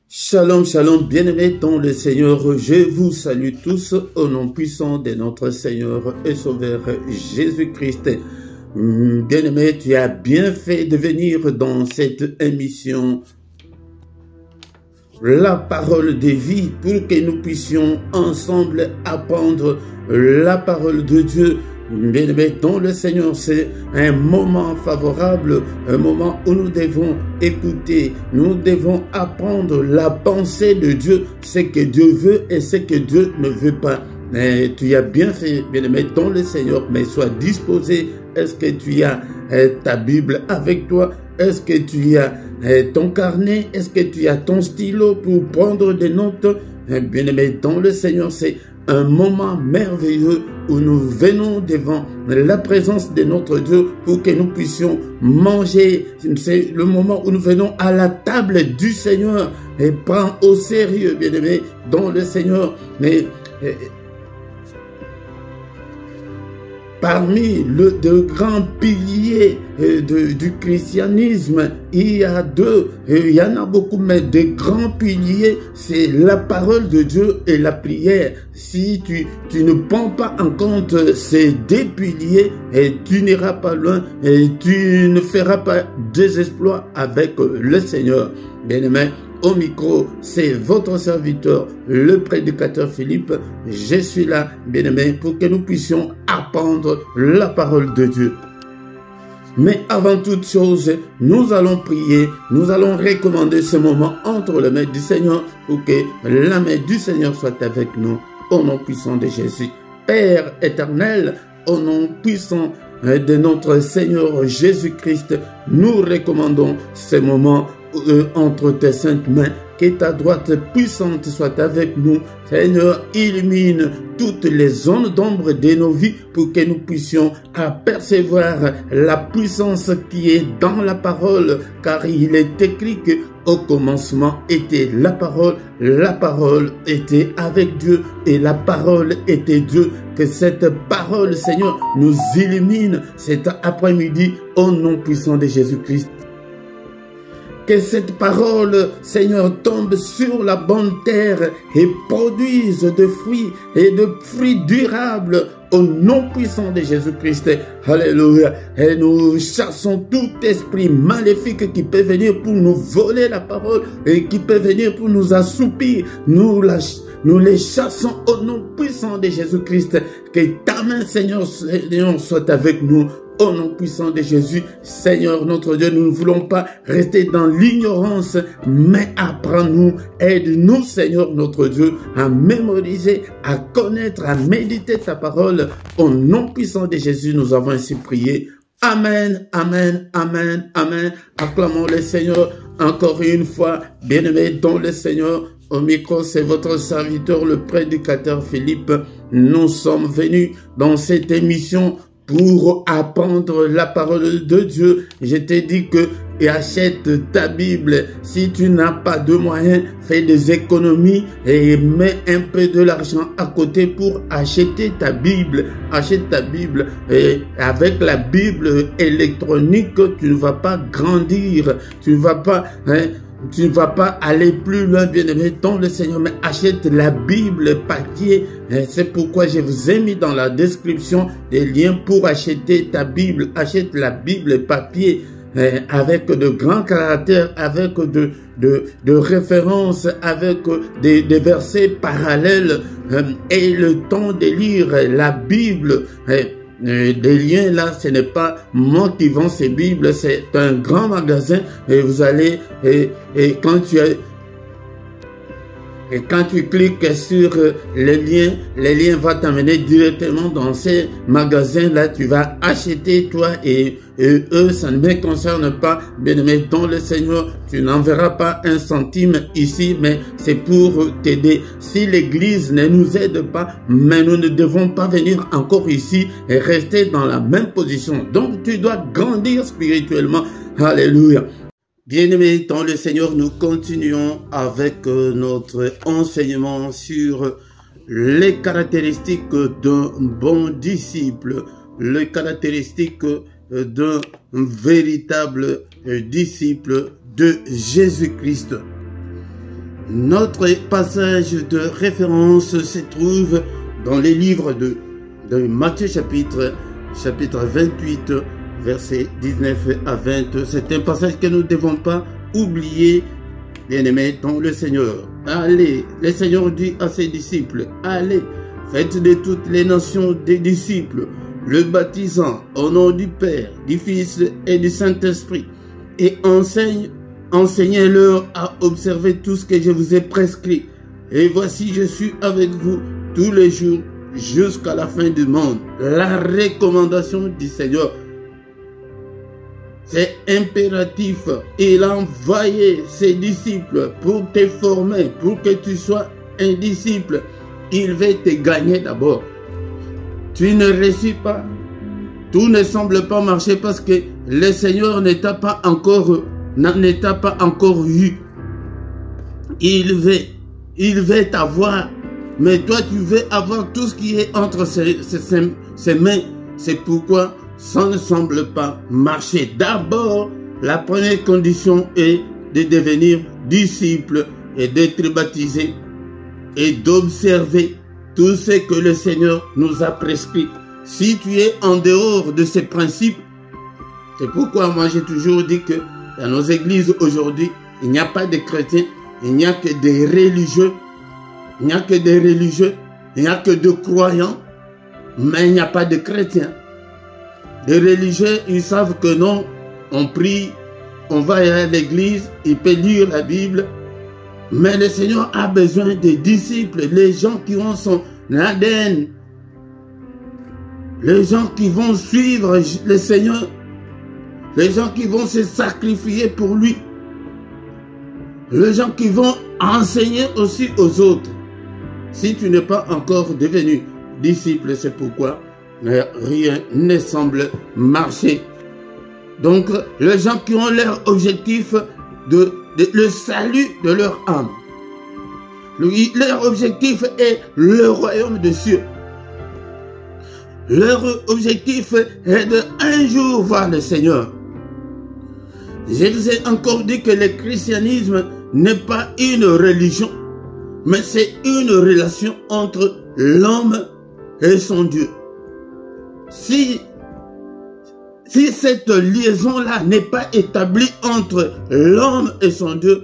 Shalom, shalom, bien-aimés dans le Seigneur, je vous salue tous au nom puissant de notre Seigneur et Sauveur Jésus-Christ. Bien-aimé, tu as bien fait de venir dans cette émission, la parole de vie, pour que nous puissions ensemble apprendre la parole de Dieu. Bien-aimés dans le Seigneur, c'est un moment favorable, un moment où nous devons écouter, nous devons apprendre la pensée de Dieu, ce que Dieu veut et ce que Dieu ne veut pas. Mais tu as bien fait, bien-aimé dans le Seigneur, mais sois disposé. Est-ce que tu as ta Bible avec toi? Est-ce que tu as ton carnet? Est-ce que tu as ton stylo pour prendre des notes? Bien-aimé dans le Seigneur, c'est un moment merveilleux où nous venons devant la présence de notre Dieu pour que nous puissions manger. C'est le moment où nous venons à la table du Seigneur et prends au sérieux, bien-aimé, dans le Seigneur. Mais parmi de grands piliers du christianisme, il y en a beaucoup, mais des grands piliers, c'est la parole de Dieu et la prière. Si tu ne prends pas en compte ces deux piliers, tu n'iras pas loin et tu ne feras pas des exploits avec le Seigneur. Bien-aimé, au micro, c'est votre serviteur, le prédicateur Philippe. Je suis là, bien-aimé, pour que nous puissions apprendre la parole de Dieu. Mais avant toute chose, nous allons prier, nous allons recommander ce moment entre les mains du Seigneur pour que la main du Seigneur soit avec nous, au nom puissant de Jésus. Père éternel, au nom puissant de notre Seigneur Jésus-Christ, nous recommandons ce moment entre tes saintes mains. Que ta droite puissante soit avec nous. Seigneur, illumine toutes les zones d'ombre de nos vies pour que nous puissions apercevoir la puissance qui est dans la parole, car il est écrit que au commencement était la parole était avec Dieu et la parole était Dieu. Que cette parole, Seigneur, nous illumine cet après-midi au nom puissant de Jésus-Christ. Que cette parole, Seigneur, tombe sur la bonne terre et produise de fruits et de fruits durables au nom puissant de Jésus-Christ. Alléluia. Et nous chassons tout esprit maléfique qui peut venir pour nous voler la parole et qui peut venir pour nous assoupir. Nous les chassons au nom puissant de Jésus-Christ. Que ta main, Seigneur, soit avec nous. Au nom puissant de Jésus, Seigneur notre Dieu, nous ne voulons pas rester dans l'ignorance, mais apprends-nous, aide-nous, Seigneur notre Dieu, à mémoriser, à connaître, à méditer ta parole. Au nom puissant de Jésus, nous avons ainsi prié. Amen, amen, amen, amen. Acclamons le Seigneur encore une fois, bien-aimés dans le Seigneur. Au micro, c'est votre serviteur, le prédicateur Philippe. Nous sommes venus dans cette émission pour apprendre la parole de Dieu. Je t'ai dit que achète ta Bible. Si tu n'as pas de moyens, fais des économies et mets un peu de l'argent à côté pour acheter ta Bible. Achète ta Bible. Et avec la Bible électronique, tu ne vas pas grandir. Tu ne vas pas... tu ne vas pas aller plus loin, bien-aimé, dans le Seigneur, mais achète la Bible papier. C'est pourquoi je vous ai mis dans la description des liens pour acheter ta Bible. Achète la Bible papier avec de grands caractères, avec de références, avec des versets parallèles et le temps de lire la Bible. Des liens là, ce n'est pas moi qui vends ces Bibles, c'est un grand magasin et vous allez et quand tu cliques sur les liens vont t'amener directement dans ces magasins là. Tu vas acheter toi et eux, ça ne me concerne pas, bien-aimé dans le Seigneur. Tu n'enverras pas un centime ici, mais c'est pour t'aider. Si l'église ne nous aide pas, mais nous ne devons pas venir encore ici et rester dans la même position. Donc tu dois grandir spirituellement. Alléluia. Bien-aimés dans le Seigneur, nous continuons avec notre enseignement sur les caractéristiques d'un bon disciple, les caractéristiques d'un véritable disciple de Jésus-Christ. Notre passage de référence se trouve dans les livres de Matthieu chapitre 28, versets 19 à 20. C'est un passage que nous ne devons pas oublier, bien-aimés dans le Seigneur. Allez, le Seigneur dit à ses disciples, allez, faites de toutes les nations des disciples, le baptisant au nom du Père, du Fils et du Saint-Esprit, et enseignez-leur à observer tout ce que je vous ai prescrit. Et voici, je suis avec vous tous les jours jusqu'à la fin du monde. La recommandation du Seigneur, c'est impératif. Il a envoyé ses disciples pour te former, pour que tu sois un disciple. Il veut te gagner d'abord. Tu ne réussis pas. Tout ne semble pas marcher parce que le Seigneur ne t'a pas encore eu. Il veut t'avoir. Mais toi, tu veux avoir tout ce qui est entre ses mains. C'est pourquoi ça ne semble pas marcher. D'abord, la première condition est de devenir disciple et d'être baptisé et d'observer tout ce que le Seigneur nous a prescrit. Si tu es en dehors de ces principes, c'est pourquoi moi j'ai toujours dit que dans nos églises aujourd'hui, il n'y a pas de chrétiens, il n'y a que des religieux, il n'y a que des religieux, il n'y a que de croyants, mais il n'y a pas de chrétiens. Les religieux, ils savent que non, on prie, on va à l'église, il peut lire la Bible, mais le Seigneur a besoin des disciples, les gens qui ont son ADN, les gens qui vont suivre le Seigneur, les gens qui vont se sacrifier pour lui, les gens qui vont enseigner aussi aux autres. Si tu n'es pas encore devenu disciple, c'est pourquoi rien ne semble marcher. Donc, les gens qui ont leur objectif le salut de leur âme. Leur objectif est le royaume des cieux. Leur objectif est de un jour voir le Seigneur. Je vous ai encore dit que le christianisme n'est pas une religion, mais c'est une relation entre l'homme et son Dieu. Si cette liaison-là n'est pas établie entre l'homme et son Dieu,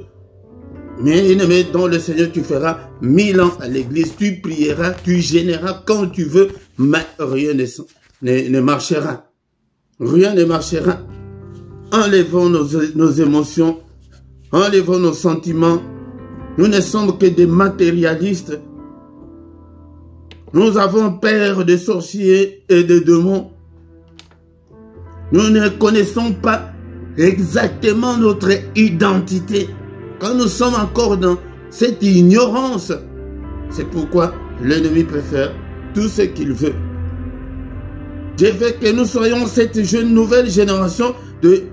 mais dans le Seigneur, tu feras 1000 ans à l'église, tu prieras, tu gêneras quand tu veux, mais rien ne marchera. Rien ne marchera. Enlevons nos émotions, enlevons nos sentiments. Nous ne sommes que des matérialistes. Nous avons peur des sorciers et des démons. Nous ne connaissons pas exactement notre identité. Quand nous sommes encore dans cette ignorance, c'est pourquoi l'ennemi peut faire tout ce qu'il veut. Je veux que nous soyons cette nouvelle génération de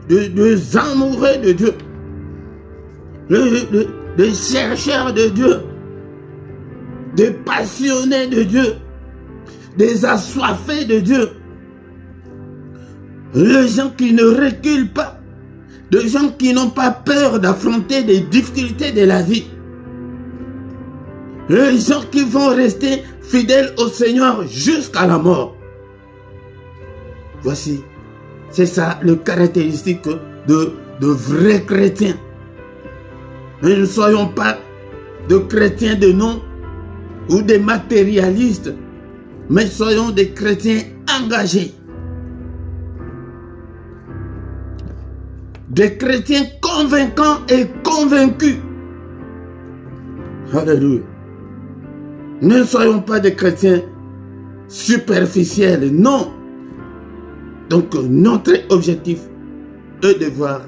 amoureux de Dieu, de chercheurs de Dieu, des passionnés de Dieu, des assoiffés de Dieu. Les gens qui ne reculent pas, des gens qui n'ont pas peur d'affronter les difficultés de la vie. Les gens qui vont rester fidèles au Seigneur jusqu'à la mort. Voici, c'est ça le caractéristique de vrais chrétiens. Nous ne soyons pas de chrétiens de nom ou des matérialistes, mais soyons des chrétiens engagés. Des chrétiens convaincants et convaincus. Alléluia. Ne soyons pas des chrétiens superficiels, non. Donc notre objectif est de voir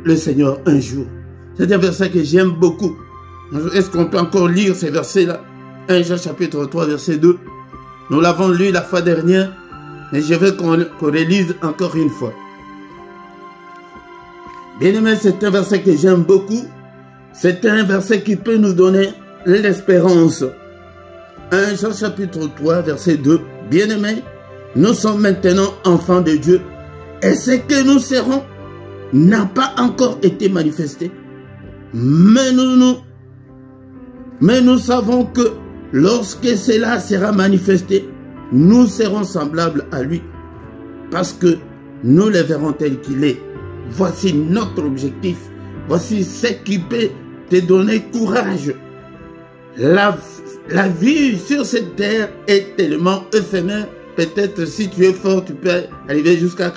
le Seigneur un jour. C'est un verset que j'aime beaucoup. Est-ce qu'on peut encore lire ces versets-là? 1 Jean chapitre 3 verset 2. Nous l'avons lu la fois dernière, mais je veux qu'on relise encore une fois. Bien aimé, c'est un verset que j'aime beaucoup. C'est un verset qui peut nous donner l'espérance. 1 Jean chapitre 3 verset 2. Bien aimé, nous sommes maintenant enfants de Dieu et ce que nous serons n'a pas encore été manifesté. Mais nous nous Mais nous savons que lorsque cela sera manifesté, nous serons semblables à lui, parce que nous le verrons tel qu'il est. Voici notre objectif. Voici ce qui peut te donner courage. La vie sur cette terre est tellement éphémère. Peut-être si tu es fort, tu peux arriver jusqu'à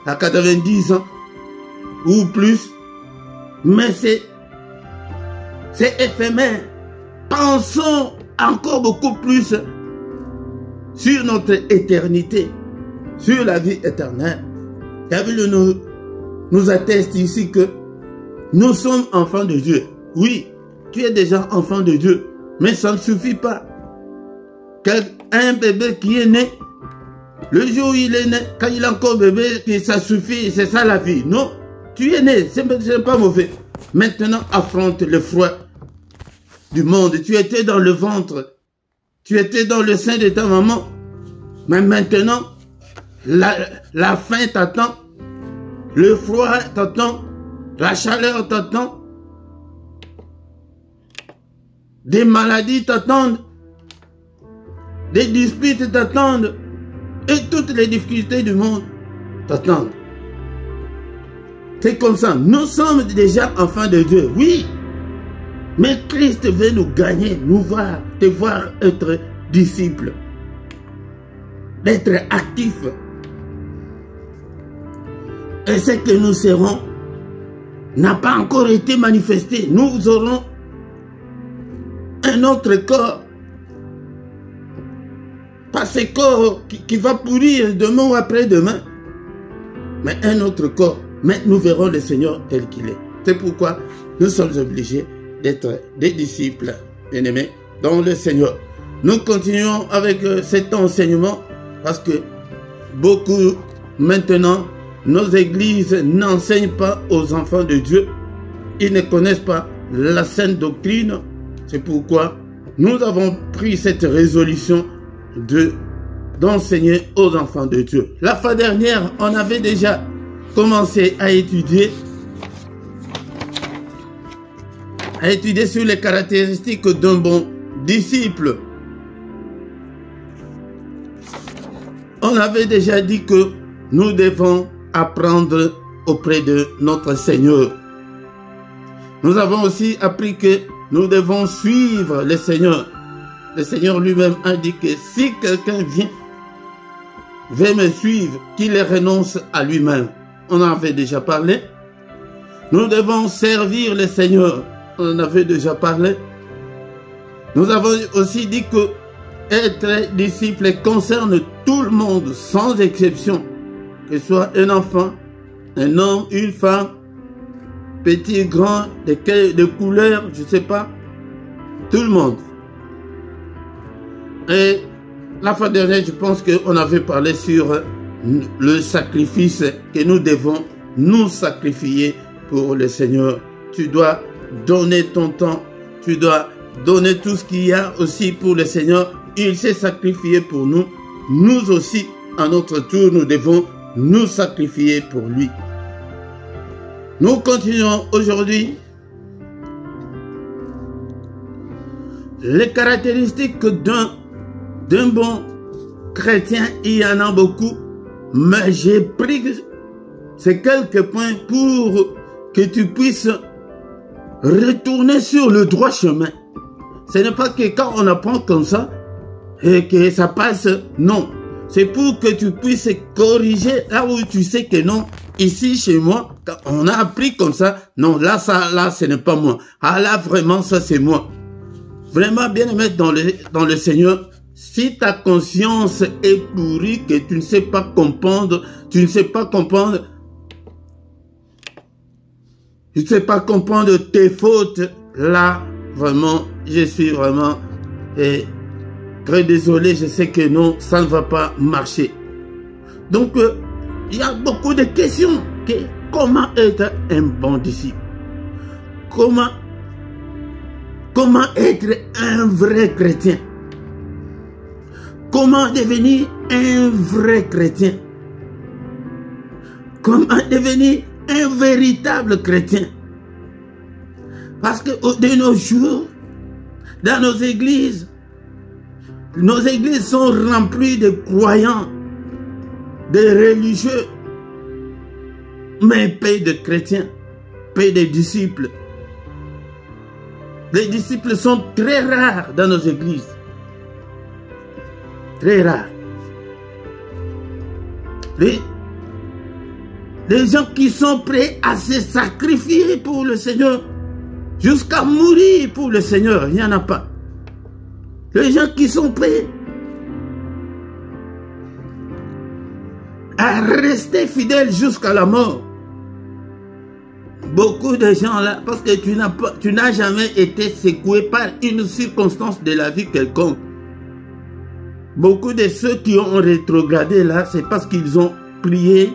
90 ans ou plus. Mais c'est éphémère. Pensons encore beaucoup plus sur notre éternité, sur la vie éternelle. La Bible nous atteste ici que nous sommes enfants de Dieu. Oui, tu es déjà enfant de Dieu, mais ça ne suffit pas. Un bébé qui est né, le jour où il est né, quand il est encore bébé, ça suffit, c'est ça la vie. Non, tu es né, ce n'est pas mauvais. Maintenant, affronte le froid du monde. Tu étais dans le ventre, tu étais dans le sein de ta maman, mais maintenant, la faim t'attend, le froid t'attend, la chaleur t'attend, des maladies t'attendent, des disputes t'attendent, et toutes les difficultés du monde t'attendent. C'est comme ça. Nous sommes déjà enfants de Dieu, oui. Mais Christ veut nous gagner, nous voir, te voir être disciples, d'être actifs. Et ce que nous serons n'a pas encore été manifesté. Nous aurons un autre corps. Pas ce corps qui va pourrir demain ou après-demain, mais un autre corps. Mais nous verrons le Seigneur tel qu'il est. C'est pourquoi nous sommes obligés d'être des disciples bien-aimés dans le Seigneur. Nous continuons avec cet enseignement parce que beaucoup maintenant, nos églises n'enseignent pas aux enfants de Dieu. Ils ne connaissent pas la sainte doctrine. C'est pourquoi nous avons pris cette résolution d'enseigner aux enfants de Dieu. La fois dernière, on avait déjà commencé à étudier sur les caractéristiques d'un bon disciple. On avait déjà dit que nous devons apprendre auprès de notre Seigneur. Nous avons aussi appris que nous devons suivre le Seigneur. Le Seigneur lui-même a dit que si quelqu'un veut me suivre, qu'il renonce à lui-même. On en avait déjà parlé. Nous devons servir le Seigneur. On en avait déjà parlé. Nous avons aussi dit que être disciple concerne tout le monde, sans exception. Que ce soit un enfant, un homme, une femme, petit, grand, de couleur, je ne sais pas. Tout le monde. Et la fois dernière, je pense qu'on avait parlé sur le sacrifice que nous devons nous sacrifier pour le Seigneur. Tu dois donner ton temps, tu dois donner tout ce qu'il y a aussi pour le Seigneur. Il s'est sacrifié pour nous. Nous aussi, à notre tour, nous devons nous sacrifier pour lui. Nous continuons aujourd'hui. Les caractéristiques d'un bon chrétien, il y en a beaucoup, mais j'ai pris ces quelques points pour que tu puisses retourner sur le droit chemin. Ce n'est pas que quand on apprend comme ça, et que ça passe, non. C'est pour que tu puisses corriger là où tu sais que non. Ici, chez moi, quand on a appris comme ça, non, là, ce n'est pas moi. Ah là, vraiment, ça, c'est moi. Vraiment, bien aimé dans le Seigneur, si ta conscience est pourrie, que tu ne sais pas comprendre, tu ne sais pas comprendre tes fautes, là, vraiment, je suis vraiment très désolé, je sais que non, ça ne va pas marcher. Donc, il y a beaucoup de questions. Comment être un bon disciple? Comment être un vrai chrétien? Comment devenir un vrai chrétien? Comment devenir un véritable chrétien? Parce que de nos jours, Dans nos églises sont remplies de croyants, de religieux, mais peu de chrétiens, peu de disciples. Les disciples sont très rares dans nos églises. Très rares. Les gens qui sont prêts à se sacrifier pour le Seigneur, jusqu'à mourir pour le Seigneur, il n'y en a pas. Les gens qui sont prêts à rester fidèles jusqu'à la mort. Beaucoup de gens là, parce que tu n'as jamais été secoué par une circonstance de la vie quelconque. Beaucoup de ceux qui ont rétrogradé là, c'est parce qu'ils ont prié,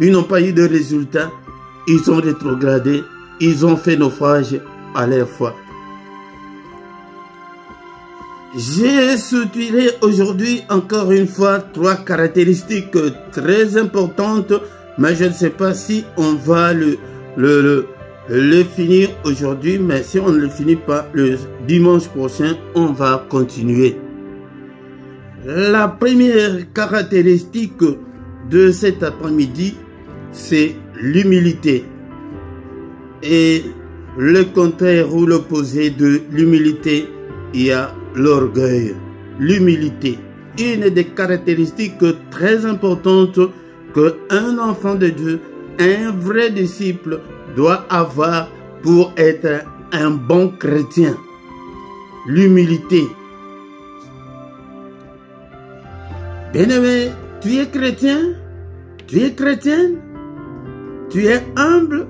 ils n'ont pas eu de résultat. Ils ont rétrogradé, ils ont fait naufrage à leur foi. J'ai soutenu aujourd'hui encore une fois 3 caractéristiques très importantes, mais je ne sais pas si on va le finir aujourd'hui, mais si on ne le finit pas le dimanche prochain, on va continuer. La première caractéristique de cet après-midi, c'est l'humilité. Et le contraire ou l'opposé de l'humilité, il y a l'orgueil. L'humilité, une des caractéristiques très importantes qu'un enfant de Dieu, un vrai disciple, doit avoir pour être un bon chrétien. L'humilité. Bien-aimé, tu es chrétien? Tu es chrétienne? Tu es humble?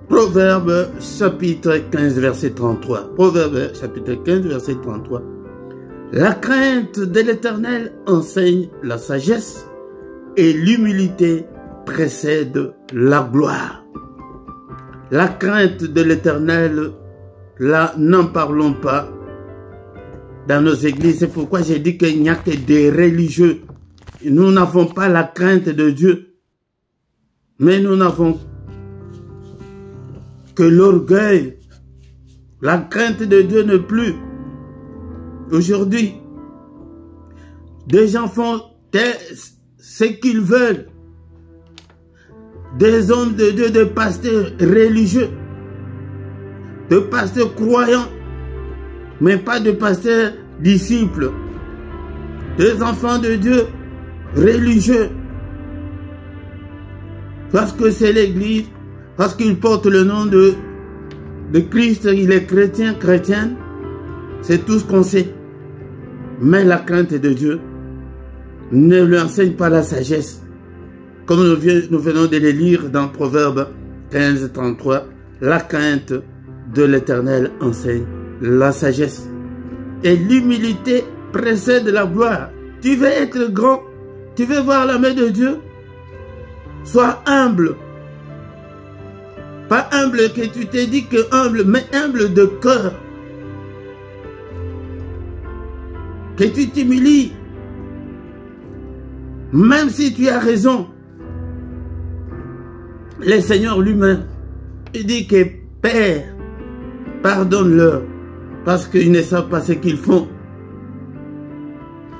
Proverbe chapitre 15 verset 33. Proverbe chapitre 15 verset 33. La crainte de l'Éternel enseigne la sagesse et l'humilité précède la gloire. La crainte de l'Éternel, là, n'en parlons pas dans nos églises. C'est pourquoi j'ai dit qu'il n'y a que des religieux. Nous n'avons pas la crainte de Dieu, mais nous n'avons que l'orgueil. La crainte de Dieu ne plus. Aujourd'hui, des gens font ce qu'ils veulent. Des hommes de Dieu, des pasteurs religieux, de pasteurs croyants, mais pas de pasteurs disciples. Des enfants de Dieu religieux. Parce que c'est l'Église, parce qu'il porte le nom de Christ, il est chrétien, chrétienne. C'est tout ce qu'on sait. Mais la crainte de Dieu ne lui enseigne pas la sagesse. Comme nous venons de le lire dans Proverbe 15, 33, la crainte de l'Éternel enseigne la sagesse. Et l'humilité précède la gloire. Tu veux être grand, tu veux voir la main de Dieu, sois humble. Pas humble que tu t'es dit que humble, mais humble de cœur. Que tu t'humilies. Même si tu as raison. Le Seigneur lui-même, il dit que Père, pardonne-leur parce qu'ils ne savent pas ce qu'ils font.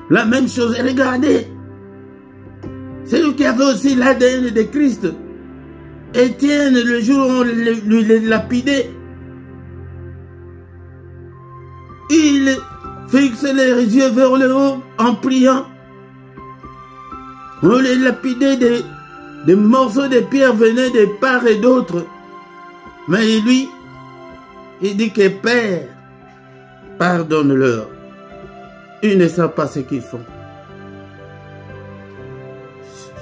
La même chose, regardez. C'est lui qui avait aussi l'ADN de Christ. Étienne, le jour où on lui lapidait, il fixe les yeux vers le haut en priant. On les lapidait, des morceaux de pierre venaient de part et d'autre. Mais lui, il dit que Père, pardonne-leur. Ils ne savent pas ce qu'ils font.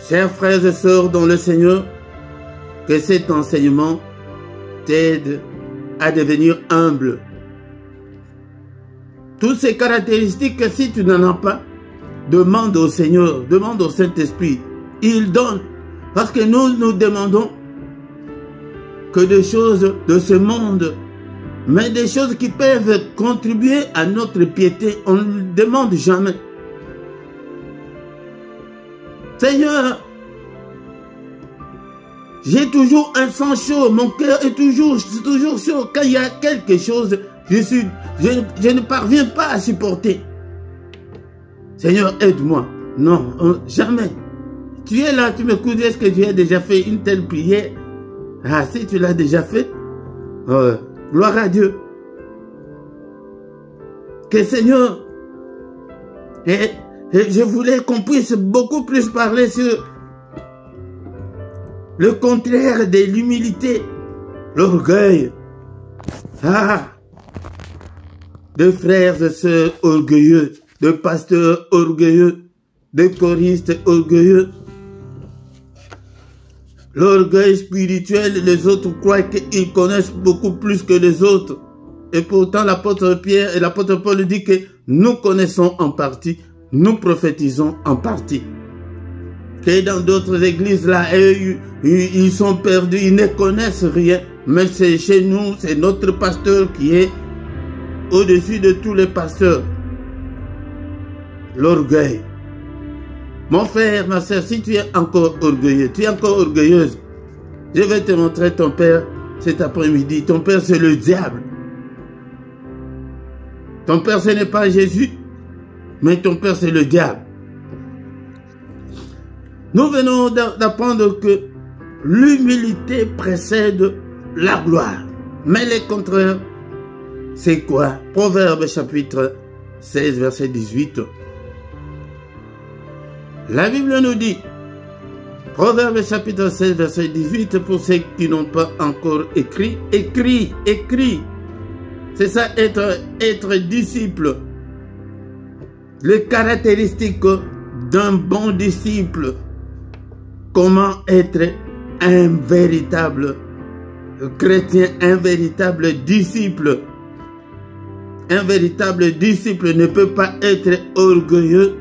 Chers frères et sœurs dans le Seigneur, que cet enseignement t'aide à devenir humble. Toutes ces caractéristiques, si tu n'en as pas, demande au Seigneur, demande au Saint-Esprit. Il donne. Parce que nous demandons que des choses de ce monde, mais des choses qui peuvent contribuer à notre piété, on ne le demande jamais. Seigneur, J'ai toujours un sang chaud, mon cœur est toujours chaud. Quand il y a quelque chose, je ne parviens pas à supporter. Seigneur, aide-moi. Non, jamais. Tu es là, tu m'écoutes, est-ce que tu as déjà fait une telle prière? Ah, si tu l'as déjà fait, gloire à Dieu. Que Seigneur, et je voulais qu'on puisse beaucoup plus parler sur le contraire de l'humilité, l'orgueil. Ah, de frères et sœurs orgueilleux, de pasteurs orgueilleux, de choristes orgueilleux. L'orgueil spirituel, les autres croient qu'ils connaissent beaucoup plus que les autres. Et pourtant, l'apôtre Pierre et l'apôtre Paul dit que nous connaissons en partie, nous prophétisons en partie. Que dans d'autres églises, là, ils sont perdus, ils ne connaissent rien. Mais c'est chez nous, c'est notre pasteur qui est au-dessus de tous les pasteurs. L'orgueil. Mon frère, ma soeur, si tu es encore orgueilleux, tu es encore orgueilleuse, je vais te montrer ton père cet après-midi. Ton père, c'est le diable. Ton père, ce n'est pas Jésus, mais ton père, c'est le diable. Nous venons d'apprendre que l'humilité précède la gloire. Mais le contraire, c'est quoi? Proverbe chapitre 16, verset 18. La Bible nous dit, Proverbe chapitre 16, verset 18, pour ceux qui n'ont pas encore écrit, écris. C'est ça, être disciple. Les caractéristiques d'un bon disciple. Comment être un véritable chrétien, un véritable disciple. Un véritable disciple ne peut pas être orgueilleux.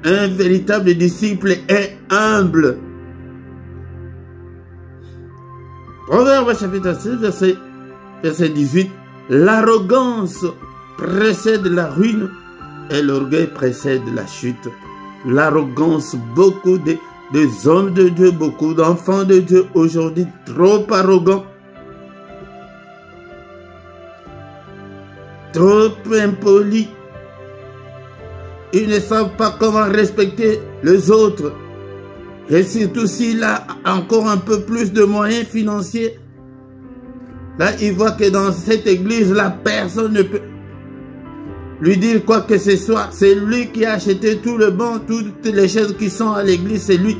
Un véritable disciple est humble. Proverbe chapitre 6, verset 18. L'arrogance précède la ruine et l'orgueil précède la chute. L'arrogance, beaucoup des hommes de Dieu, beaucoup d'enfants de Dieu aujourd'hui, trop arrogants, trop impolis. Ils ne savent pas comment respecter les autres. Et surtout s'il a encore un peu plus de moyens financiers, là il voit que dans cette église, la personne ne peut lui dire quoi que ce soit. C'est lui qui a acheté tout le banc, toutes les chaises qui sont à l'église, c'est lui.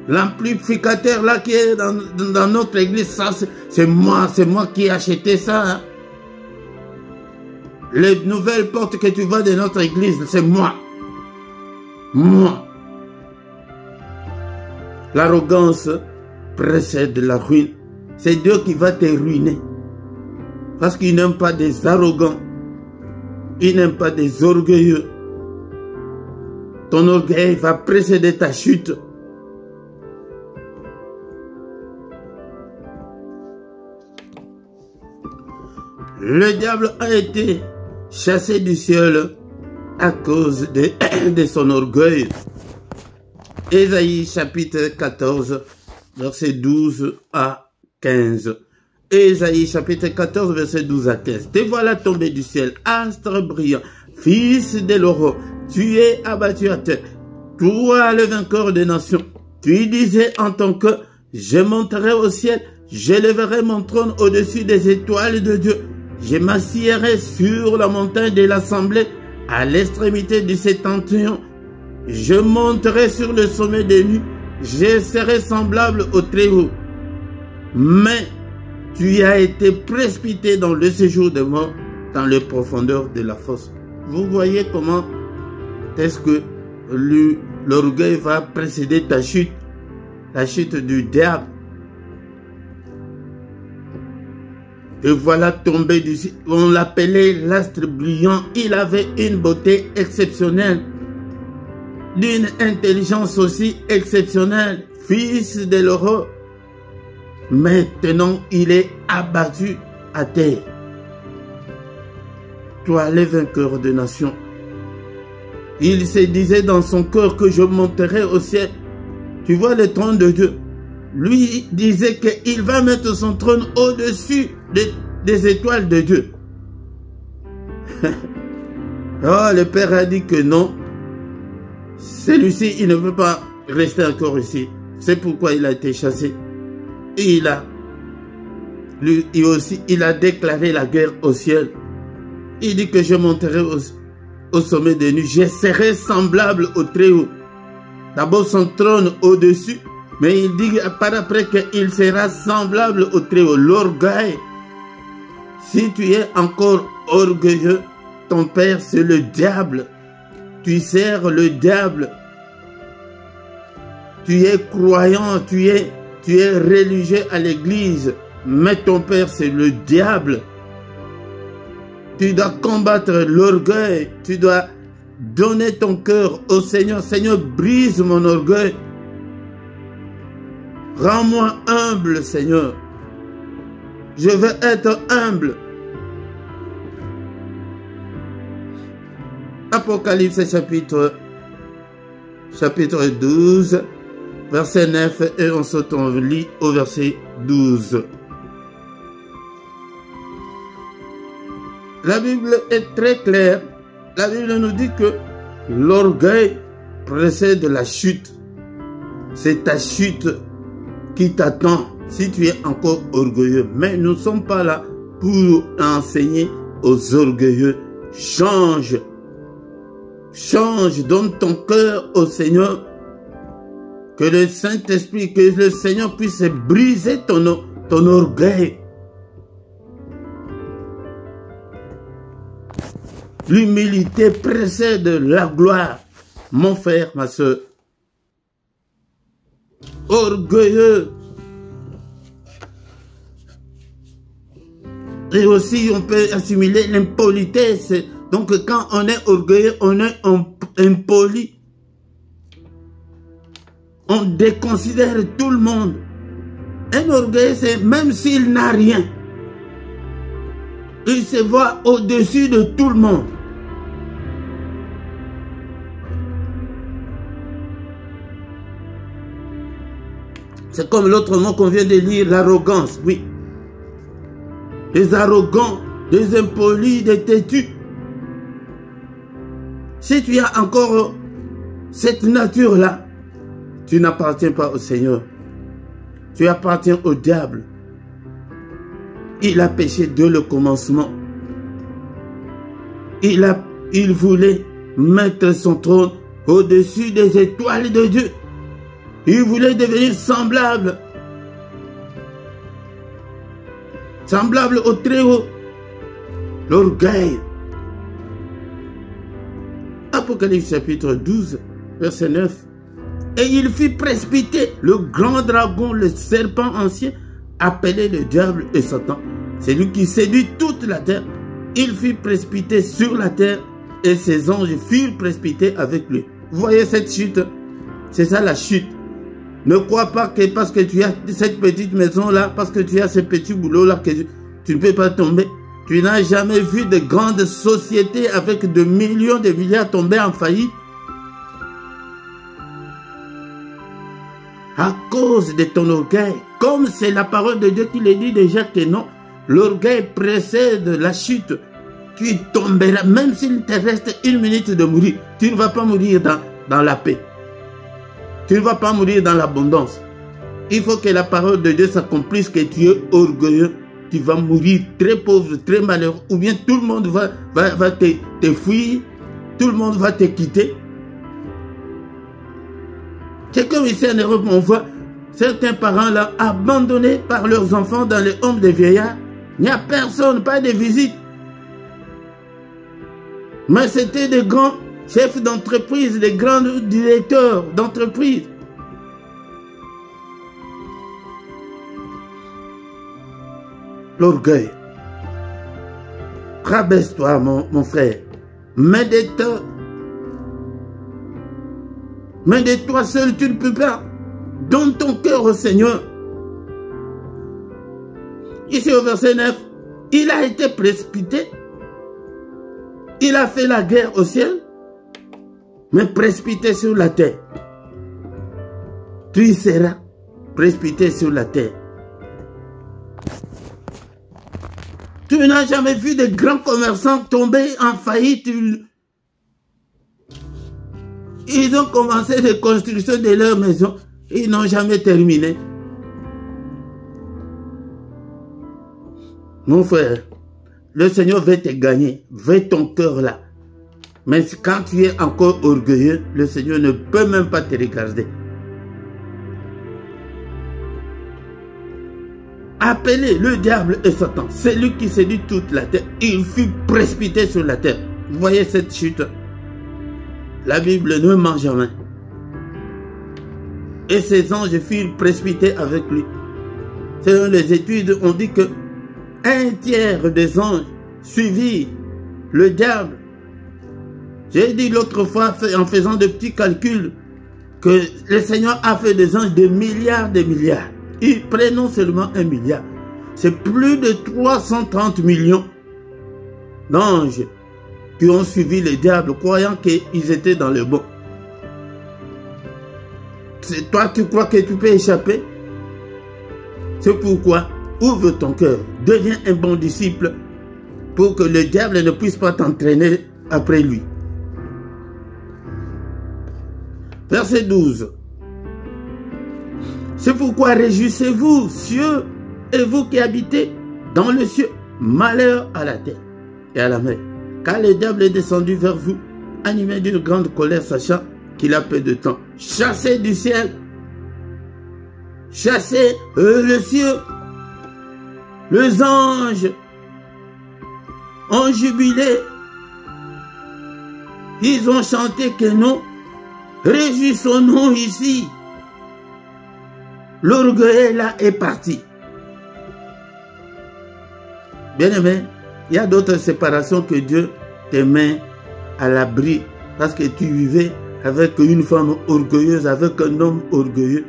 L'amplificateur là qui est dans notre église, ça c'est moi qui ai acheté ça. Hein. Les nouvelles portes que tu vois de notre église, c'est moi. Moi. L'arrogance précède la ruine. C'est Dieu qui va te ruiner. Parce qu'il n'aime pas des arrogants. Il n'aime pas des orgueilleux. Ton orgueil va précéder ta chute. Le diable a été chassé du ciel à cause de son orgueil. Ésaïe chapitre 14, verset 12 à 15. Ésaïe chapitre 14, verset 12 à 15. Te voilà tombé du ciel, astre brillant, fils de l'aurore, tu es abattu à terre, toi le vainqueur des nations. Tu disais en ton cœur, je monterai au ciel, j'élèverai mon trône au-dessus des étoiles de Dieu. Je m'assiérai sur la montagne de l'assemblée, à l'extrémité du septentrion. Je monterai sur le sommet des nues, je serai semblable au Très-Haut. Mais tu as été précipité dans le séjour des morts, dans les profondeurs de la fosse. Vous voyez comment est-ce que l'orgueil va précéder ta chute, la chute du diable. Et voilà tombé du ciel. On l'appelait l'astre brillant. Il avait une beauté exceptionnelle, d'une intelligence aussi exceptionnelle, fils de l'aurore. Maintenant, il est abattu à terre. Toi, les vainqueurs de nations, Il se disait dans son cœur que je monterai au ciel. Tu vois le trône de Dieu. Lui disait qu'il va mettre son trône au-dessus des étoiles de Dieu. Oh, le Père a dit que non. Celui-ci, il ne veut pas rester encore ici. C'est pourquoi il a été chassé. Et il a déclaré la guerre au ciel. Il dit que je monterai au sommet des nues. Je serai semblable au Très-Haut. D'abord son trône au-dessus. Mais il dit par après qu'il sera semblable au Très-Haut. L'orgueil. Si tu es encore orgueilleux, ton père c'est le diable. Tu sers le diable. Tu es croyant, tu es religieux à l'église. Mais ton père c'est le diable. Tu dois combattre l'orgueil. Tu dois donner ton cœur au Seigneur. Seigneur, brise mon orgueil. Rends-moi humble, Seigneur. Je veux être humble. Apocalypse chapitre 12, verset 9, et on lit au verset 12. La Bible est très claire. La Bible nous dit que l'orgueil précède la chute. C'est ta chute qui t'attend si tu es encore orgueilleux. Mais nous ne sommes pas là pour enseigner aux orgueilleux. Change. Change, donne ton cœur au Seigneur. Que le Saint-Esprit, que le Seigneur puisse briser ton orgueil. L'humilité précède la gloire. Mon frère, ma soeur. Orgueilleux. Et aussi, on peut assimiler l'impolitesse. Donc, quand on est orgueilleux, on est impoli. On déconsidère tout le monde. Un orgueilleux, c'est même s'il n'a rien. Il se voit au-dessus de tout le monde. C'est comme l'autre mot qu'on vient de lire, l'arrogance, oui. Des arrogants, des impolis, des têtus. Si tu as encore cette nature-là, tu n'appartiens pas au Seigneur. Tu appartiens au diable. Il a péché dès le commencement. Il voulait mettre son trône au-dessus des étoiles de Dieu. Il voulait devenir semblable. Semblable au Très-Haut. L'orgueil. Apocalypse chapitre 12, verset 9. Et il fit précipiter le grand dragon, le serpent ancien, appelé le diable et Satan. C'est lui qui séduit toute la terre. Il fut précipité sur la terre et ses anges furent précipités avec lui. Vous voyez cette chute? C'est ça la chute. Ne crois pas que parce que tu as cette petite maison-là, parce que tu as ce petit boulot-là, que tu ne peux pas tomber. Tu n'as jamais vu de grandes sociétés avec de millions de milliards tomber en faillite. À cause de ton orgueil, comme c'est la parole de Dieu qui le dit déjà que non, l'orgueil précède la chute. Tu tomberas, même s'il te reste une minute de mourir, tu ne vas pas mourir dans la paix. Tu ne vas pas mourir dans l'abondance. Il faut que la parole de Dieu s'accomplisse, que tu es orgueilleux. Tu vas mourir très pauvre, très malheureux. Ou bien tout le monde va te fuir. Tout le monde va te quitter. C'est comme ici en Europe, on voit certains parents là abandonnés par leurs enfants dans les homes de vieillards. Il n'y a personne, pas de visite. Mais c'était des grands chefs d'entreprise, des grands directeurs d'entreprise. L'orgueil. Rabaisse-toi, mon frère. Mais de toi seul, tu ne peux pas. Donne ton cœur au Seigneur. Ici au verset 9, il a été précipité. Il a fait la guerre au ciel. mais précipité sur la terre. Tu seras précipité sur la terre. Tu n'as jamais vu de grands commerçants tomber en faillite. Ils ont commencé la construction de leur maison. Ils n'ont jamais terminé. Mon frère, le Seigneur veut te gagner, veut ton cœur là. Mais quand tu es encore orgueilleux, le Seigneur ne peut même pas te regarder. Appelez le diable et Satan, c'est lui qui séduit toute la terre. Il fut précipité sur la terre. Vous voyez cette chute? La Bible ne ment jamais. Et ses anges furent précipités avec lui. Selon les études, on dit que 1/3 des anges suivirent le diable. J'ai dit l'autre fois, en faisant de petits calculs, que le Seigneur a fait des anges de milliards de milliards. Ils prennent non seulement 1 milliard, c'est plus de 330 millions d'anges qui ont suivi le diable, croyant qu'ils étaient dans le bon. Toi, tu crois que tu peux échapper? C'est pourquoi, ouvre ton cœur, deviens un bon disciple pour que le diable ne puisse pas t'entraîner après lui. Verset 12. C'est pourquoi réjouissez-vous, cieux, et vous qui habitez dans le ciel, malheur à la terre et à la mer. Car le diable est descendu vers vous, animé d'une grande colère, sachant qu'il a peu de temps. Chassez du ciel, chassez le ciel. Les anges ont jubilé. Ils ont chanté que nous réjouissons-nous ici. L'orgueil là est parti. Bien aimé, il y a d'autres séparations que Dieu te met à l'abri parce que tu vivais avec une femme orgueilleuse, avec un homme orgueilleux.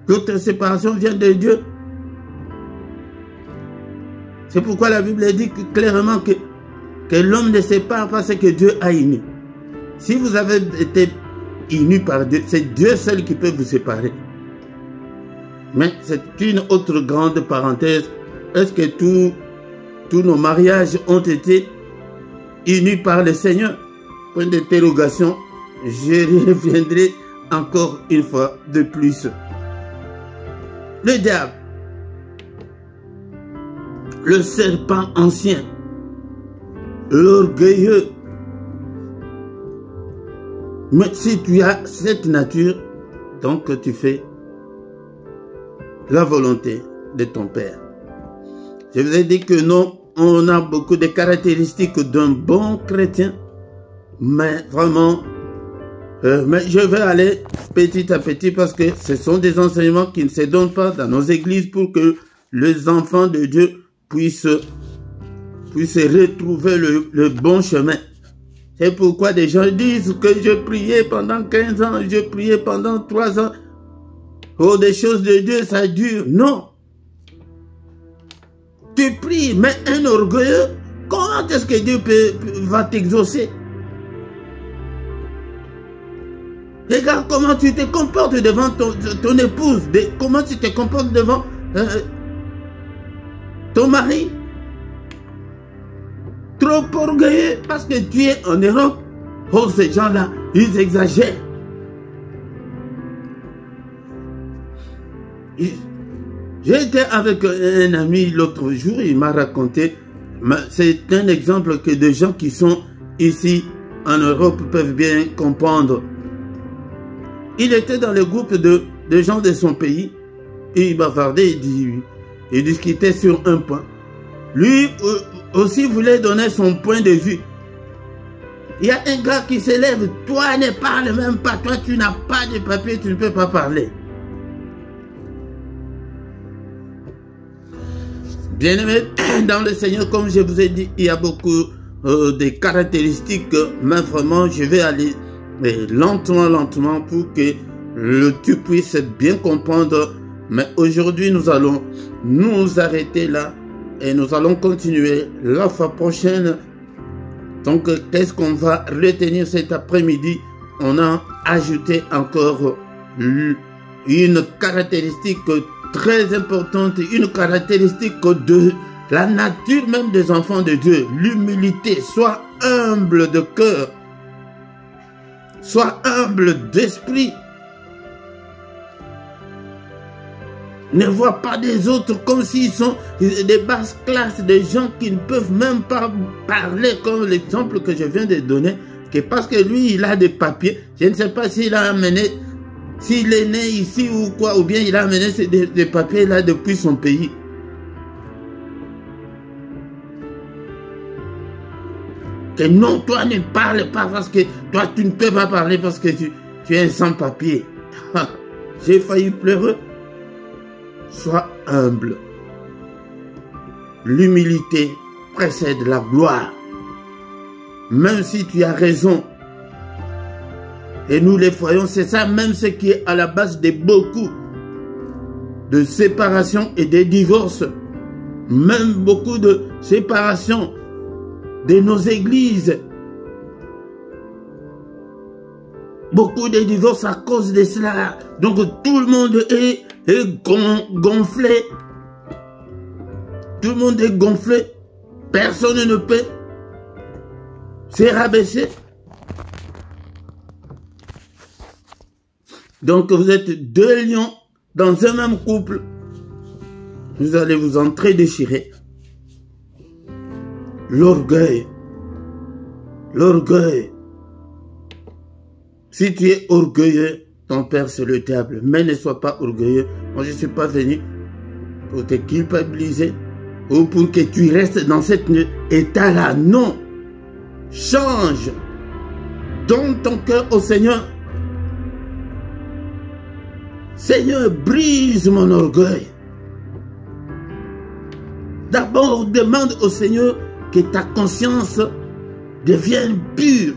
D'autres séparations viennent de Dieu. C'est pourquoi la Bible dit clairement que l'homme ne sépare pas ce que Dieu a uni. Si vous avez été unis par Dieu, c'est Dieu seul qui peut vous séparer. Mais c'est une autre grande parenthèse. Est-ce que tous nos mariages ont été unis par le Seigneur? Point d'interrogation. Je reviendrai encore une fois de plus. Le diable, le serpent ancien, l'orgueilleux. Mais si tu as cette nature, donc tu fais la volonté de ton Père. Je vous ai dit que non, on a beaucoup de caractéristiques d'un bon chrétien, mais vraiment, mais je vais aller petit à petit parce que ce sont des enseignements qui ne se donnent pas dans nos églises pour que les enfants de Dieu puissent retrouver le bon chemin. C'est pourquoi des gens disent que je priais pendant 15 ans, je priais pendant 3 ans. Oh, des choses de Dieu, ça dure. Non. Tu pries, mais un orgueilleux, comment est-ce que Dieu va t'exaucer? Regarde comment tu te comportes devant ton épouse, comment tu te comportes devant ton mari. Trop orgueilleux parce que tu es en Europe. Oh, ces gens-là, ils exagèrent. J'étais avec un ami l'autre jour, il m'a raconté, c'est un exemple que des gens qui sont ici en Europe peuvent bien comprendre. Il était dans le groupe de gens de son pays, et il bavardait, il discutait sur un point. Lui aussi voulait donner son point de vue. Il y a un gars qui s'élève, toi ne parle même pas, toi tu n'as pas de papier, tu ne peux pas parler. Bien-aimés, dans le Seigneur, comme je vous ai dit, il y a beaucoup de caractéristiques, mais vraiment, je vais aller lentement pour que tu puisses bien comprendre. Mais aujourd'hui, nous allons nous arrêter là et nous allons continuer la fois prochaine. Donc, qu'est-ce qu'on va retenir cet après-midi? On a ajouté encore une caractéristique très importante, une caractéristique de la nature même des enfants de Dieu, l'humilité. Sois humble de cœur, sois humble d'esprit. Ne vois pas des autres comme s'ils sont des basses classes, des gens qui ne peuvent même pas parler, comme l'exemple que je viens de donner, que parce que lui, il a des papiers, je ne sais pas s'il a amené, s'il est né ici ou quoi, ou bien il a amené des papiers là depuis son pays. Que non, toi ne parle pas parce que toi tu ne peux pas parler parce que tu es un sans-papier. J'ai failli pleurer. Sois humble. L'humilité précède la gloire. Même si tu as raison. Et nous les voyons, c'est ça même ce qui est à la base de beaucoup de séparations et de divorces. Même beaucoup de séparations de nos églises. Beaucoup de divorces à cause de cela. Donc tout le monde est gonflé. Tout le monde est gonflé. Personne ne peut se rabaisser. Donc vous êtes deux lions dans un même couple. Vous allez vous entrer déchirer. L'orgueil. L'orgueil. Si tu es orgueilleux, ton père c'est le diable. Mais ne sois pas orgueilleux. Moi je ne suis pas venu pour te culpabiliser ou pour que tu restes dans cet état-là. Non. Change. Donne ton cœur au Seigneur. Seigneur, brise mon orgueil. D'abord, demande au Seigneur que ta conscience devienne pure.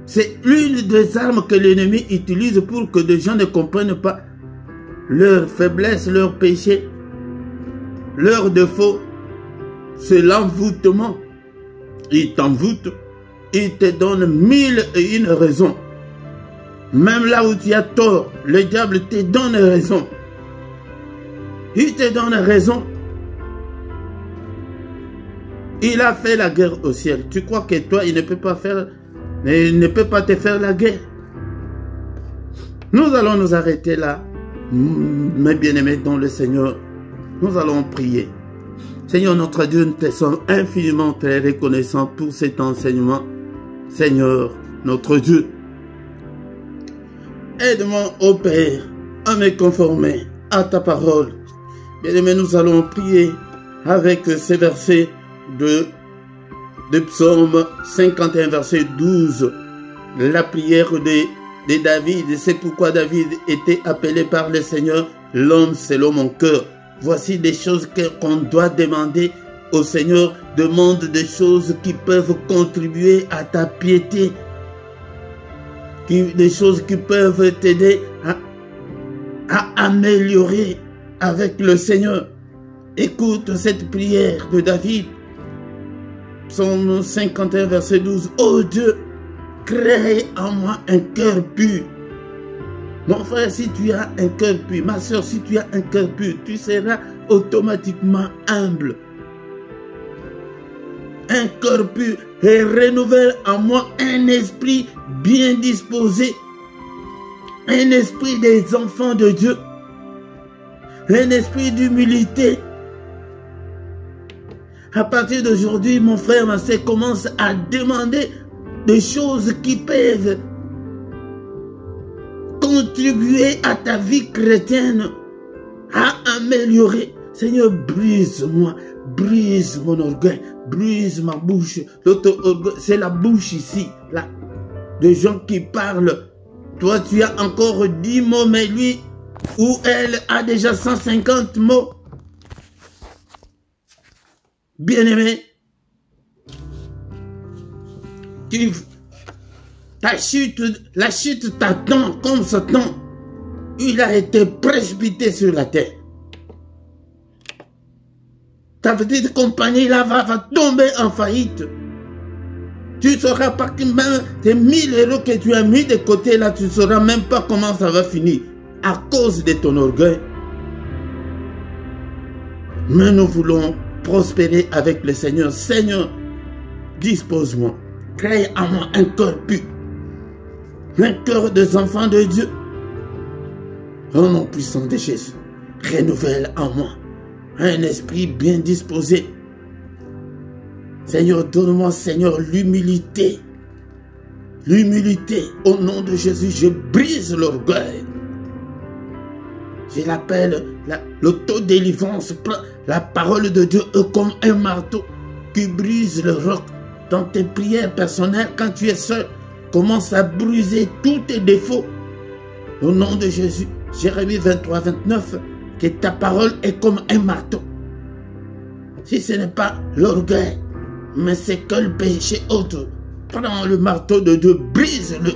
C'est l'une des armes que l'ennemi utilise pour que les gens ne comprennent pas leur faiblesse, leur péché, leur défaut. C'est l'envoûtement. Il t'envoûte, il te donne 1001 raisons. Même là où tu as tort, le diable te donne raison. Il te donne raison. Il a fait la guerre au ciel. Tu crois que toi, il ne peut pas faire, mais il ne peut pas te faire la guerre. Nous allons nous arrêter là. Mes bien-aimés dans le Seigneur, nous allons prier. Seigneur notre Dieu, nous te sommes infiniment très reconnaissants pour cet enseignement. Seigneur notre Dieu, aide-moi, ô Père, à me conformer à ta parole. Bien-aimés, nous allons prier avec ces versets de Psaume 51, verset 12. La prière de David. C'est pourquoi David était appelé par le Seigneur l'homme selon mon cœur. Voici des choses qu'on doit demander au Seigneur. Demande des choses qui peuvent contribuer à ta piété. Des choses qui peuvent t'aider à améliorer avec le Seigneur. Écoute cette prière de David. Psaume 51, verset 12. Ô Dieu, crée en moi un cœur pur. Mon frère, si tu as un cœur pur, ma soeur, si tu as un cœur pur, tu seras automatiquement humble. Un cœur pur et renouvelle en moi un esprit bien disposé. Un esprit des enfants de Dieu. Un esprit d'humilité. À partir d'aujourd'hui, mon frère, ma soeur, commence à demander des choses qui peuvent contribuer à ta vie chrétienne, à améliorer. Seigneur, brise-moi, brise mon orgueil, brise ma bouche. C'est la bouche ici, là, de gens qui parlent. Toi, tu as encore 10 mots, mais lui ou elle a déjà 150 mots. Bien-aimé, la chute t'attend comme Satan. Il a été précipité sur la terre. ta petite compagnie là va tomber en faillite. Tu ne sauras pas que même tes 1000 euros que tu as mis de côté là, tu ne sauras même pas comment ça va finir à cause de ton orgueil. Mais nous voulons prospérer avec le Seigneur. Seigneur, dispose-moi, crée en moi un cœur pur, un cœur des enfants de Dieu. Au nom puissant de Jésus, renouvelle en moi un esprit bien disposé. Seigneur, donne-moi, Seigneur, l'humilité. L'humilité. Au nom de Jésus, je brise l'orgueil. Je l'appelle l'autodélivrance. La parole de Dieu est comme un marteau qui brise le roc. Dans tes prières personnelles, quand tu es seul, commence à briser tous tes défauts. Au nom de Jésus, Jérémie 23, 29, que ta parole est comme un marteau. Si ce n'est pas l'orgueil, mais c'est que le péché autre, prends le marteau de Dieu, brise-le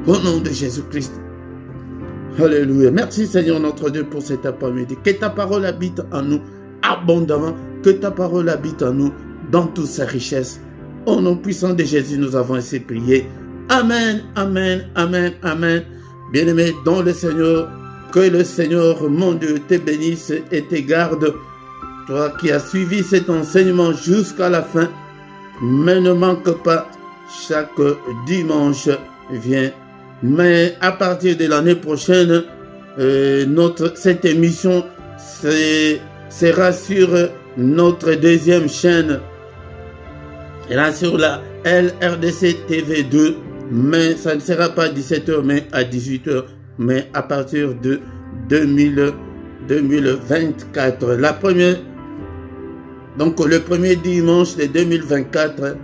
au nom de Jésus-Christ. Alléluia. Merci Seigneur notre Dieu pour cet après-midi. Que ta parole habite en nous abondamment. Que ta parole habite en nous dans toute sa richesse. Au nom puissant de Jésus, nous avons ainsi prié. Amen, amen, amen, amen. Bien-aimé dans le Seigneur, que le Seigneur, mon Dieu, te bénisse et te garde. Toi qui as suivi cet enseignement jusqu'à la fin, mais ne manque pas, chaque dimanche vient. Mais à partir de l'année prochaine, cette émission sera sur notre deuxième chaîne. Elle est sur la LRDC TV 2, mais ça ne sera pas à 17 h, mais à 18 h, mais à partir de 2024. La première, donc le premier dimanche de 2024,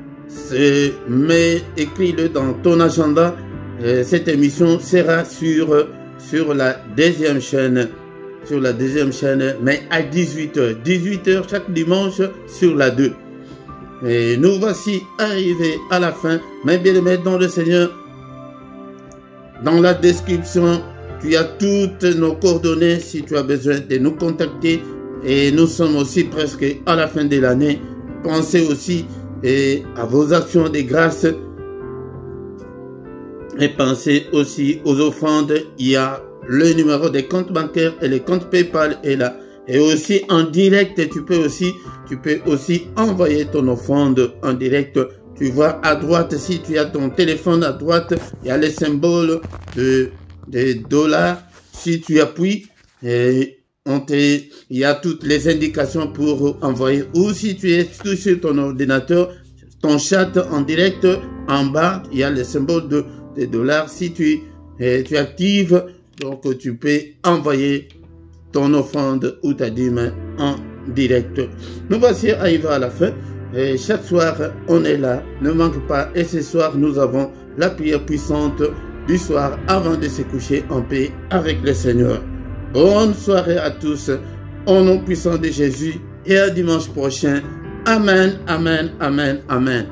mais écris-le dans ton agenda. Cette émission sera sur la deuxième chaîne, mais à 18 h. 18 h chaque dimanche sur la 2. Et nous voici arrivés à la fin. Mais bien aimé dans le Seigneur, dans la description, tu as toutes nos coordonnées si tu as besoin de nous contacter. Et nous sommes aussi presque à la fin de l'année. Pensez aussi à vos actions de grâce. Et pensez aussi aux offrandes. Il y a le numéro des comptes bancaires et les comptes PayPal est là. Et aussi en direct, tu peux aussi envoyer ton offrande en direct. Tu vois à droite, si tu as ton téléphone à droite, il y a les symboles de dollars. Si tu appuies, il y a toutes les indications pour envoyer. Ou si tu es sur ton ordinateur, ton chat en direct, en bas, il y a les symboles de dollars. Si tu actives, donc tu peux envoyer ton offrande ou ta dîme en direct. Nous voici arrivés à la fin. Et chaque soir, on est là. Ne manque pas. Et ce soir, nous avons la prière puissante du soir avant de se coucher en paix avec le Seigneur. Bonne soirée à tous. Au nom puissant de Jésus. Et à dimanche prochain. Amen, amen, amen, amen.